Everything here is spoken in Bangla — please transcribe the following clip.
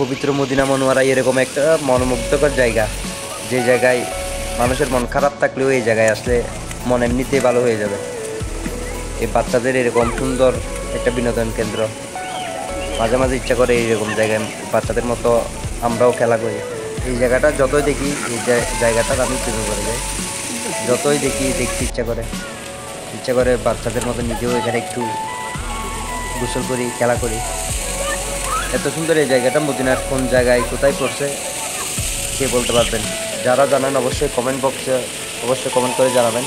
পবিত্র মদিনা মনোয়ারা এরকম একটা মনোমুগ্ধকর জায়গা, যে জায়গায় মানুষের মন খারাপ থাকলেও এই জায়গায় আসলে মন এমনিতেই ভালো হয়ে যাবে। এই বাচ্চাদের এরকম সুন্দর একটা বিনোদন কেন্দ্র, মাঝে মাঝে ইচ্ছা করে এইরকম জায়গায় বাচ্চাদের মতো আমরাও খেলা করি। এই জায়গাটা যতই দেখি, এই জায়গাটার আমি প্রেমে পড়ে যাই। যতই দেখি দেখতে ইচ্ছা করে বাচ্চাদের মতো নিজেও এখানে একটু গোসল করি, খেলা করি। এত সুন্দর এই জায়গাটা মদিনার কোন জায়গায় কোথায় পড়ছে কে বলতে পারবেন? যারা জানেন অবশ্যই কমেন্ট বক্সে অবশ্যই কমেন্ট করে জানাবেন।